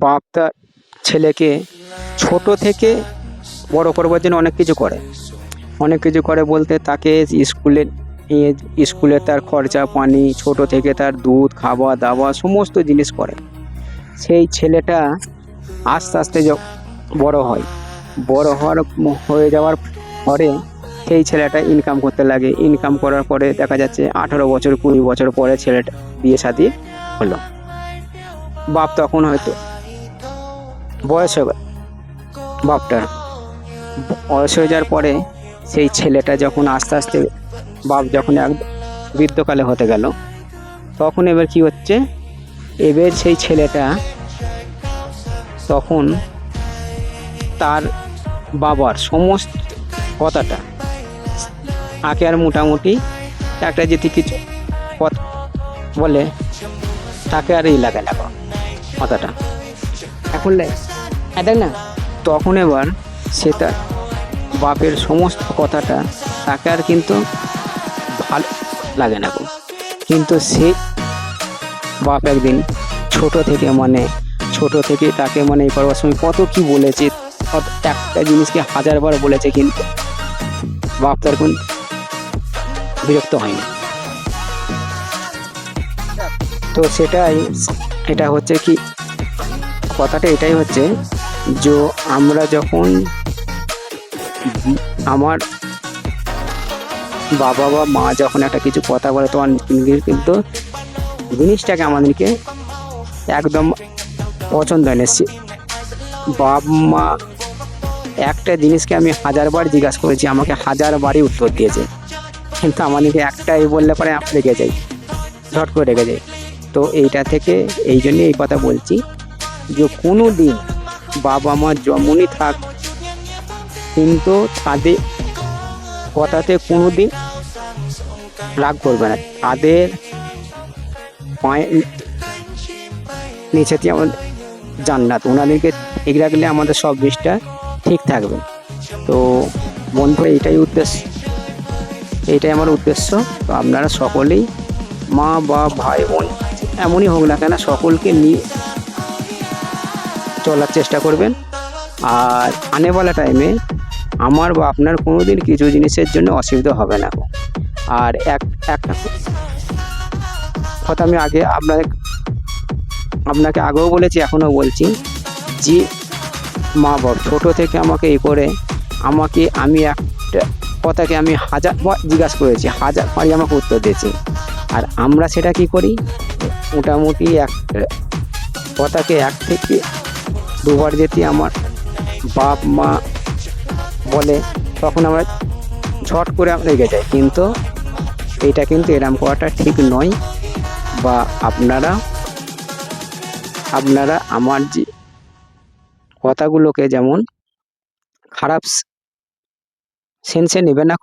বাপ তার ছেলেকে ছোট থেকে বড় করবার জন্য অনেক কিছু করে বলতে তাকে স্কুলে তার খরচা পানি, ছোট থেকে তার দুধ, খাওয়া দাওয়া সমস্ত জিনিস করে। সেই ছেলেটা আস্তে আস্তে বড় হয়, হয়ে যাওয়ার পরে সেই ছেলেটা ইনকাম করতে লাগে। ইনকাম করার পরে দেখা যাচ্ছে 18 বছর 20 বছর পরে ছেলেটা বিয়ে শাদী হলো। বাপ তখন হয়তো বয়স হয়ে গেল, বাপটার বয়স হয়ে যাওয়ার পরে সেই ছেলেটা যখন আস্তে আস্তে বাপ যখন এক বৃদ্ধকালে হতে গেল, তখন এবার কি হচ্ছে, এবার সেই ছেলেটা তখন তার বাবার সমস্ত কথাটা আগে আর মোটামুটি একটা যদি কিছু কথা বলে তাকে আর এই লাগে না কথাটা এখন দেখ না। তখন এবার সে তার বাপের সমস্ত কথাটা তাকে আর কিন্তু ভালো লাগে না। কিন্তু সে বাপ একদিন ছোট থেকে তাকে এই করবার সময় কত কি বলেছে, একটা জিনিসকে 1000বার বলেছে, কিন্তু বাপ তার কোন বিরক্ত হয়নি। তো এটা হচ্ছে কি, কথাটা এটাই হচ্ছে যে আমরা যখন আমার বাবা বা মা যখন একটা কিছু কথা বলে তখন কিন্তু জিনিসটাকে আমাদেরকে একদম পছন্দ হয় না। বাবা মা একটা জিনিসকে আমি 1000বার জিজ্ঞাসা করেছি, আমাকে 1000বারই উত্তর দিয়েছে, কিন্তু আমাদেরকে একটাই বললে পরে রেগে যাই, ঝট করে রেগে যাই। তো এইটা থেকে এই জন্যে এই কথা বলছি যে কোনো দিন বাবা মা যেমনই থাক, কিন্তু তাদের কথাতে কোনো দিন রাগ করবে না। তাদের পায়ের নিচেতে আমাদের জান্নাত, ওনাদেরকে ঠিক রাখলে আমাদের সব জিনিসটা ঠিক থাকবে। তো বন্ধু এটাই আমার উদ্দেশ্য। তো আপনারা সকলেই মা বা ভাই বোন এমনই হোক না কেন, সকলকে নিয়ে চলার চেষ্টা করবেন। আর আনেওয়ালা টাইমে আমার বা আপনার কোনো দিন কিছু জিনিসের জন্য অসুবিধা হবে না। আর একটা কথা আমি আপনাকে আগেও বলেছি, এখনও বলছি, যে মা বাবা ছোটো থেকে আমাকে আমি একটা কথাকে আমি 1000বার জিজ্ঞাসা করেছি, 1000বারই আমাকে উত্তর দিয়েছি। আর আমরা সেটা কি করি, মোটামুটি একটা কথাকে 1 থেকে 2বার যেতে আমার বাপ মা বলে তখন আমরা ঝট করে রেগে যাই। কিন্তু এইটা কিন্তু এরম করাটা ঠিক নয়। বা আপনারা আমার যে কথাগুলোকে যেমন খারাপ সেন্সে নেবে না।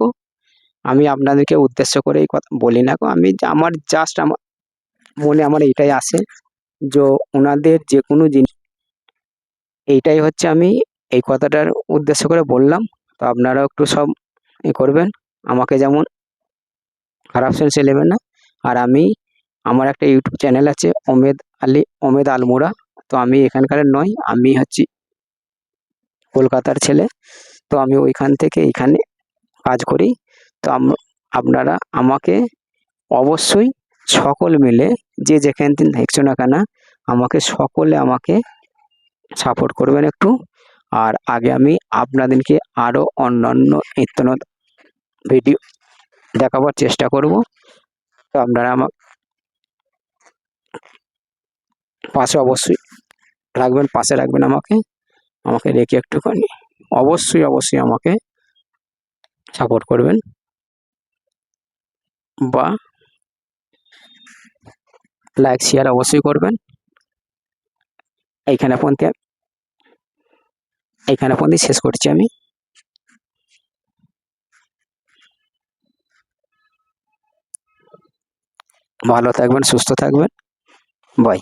আমি আপনাদেরকে উদ্দেশ্য করে এই কথা বলি না। আমি আমার মনে এইটাই আসে যে ওনাদের যে কোনো জিনিস, এইটাই হচ্ছে আমি এই কথাটার উদ্দেশ্য করে বললাম। তো আপনারাও একটু সব করবেন, আমাকে যেমন খারাপ সেন্সে নেবেন না। আর আমার একটা ইউটিউব চ্যানেল আছে, ওমেদ আলমোড়া। তো আমি এখানকার নয়, আমি হচ্ছি কলকাতার ছেলে। তো আমি ওইখান থেকে এইখানে কাজ করি। তো আপনারা আমাকে অবশ্যই সকল মিলে যে যেখান থেকে দেখছো না কেন, সকলে আমাকে সাপোর্ট করবেন একটু। আর আগে আমি আপনাদেরকে আরও অন্যান্য নিত্য ভিডিও দেখাবার চেষ্টা করব। তো আপনারা আমার পাশে অবশ্যই রাখবেন, আমাকে রেখে একটুখানি অবশ্যই আমাকে সাপোর্ট করবেন। বা লাইক শেয়ার অবশ্যই করবেন। এইখানে পর্যন্ত শেষ করছি আমি। ভালো থাকবেন, সুস্থ থাকবেন, বাই।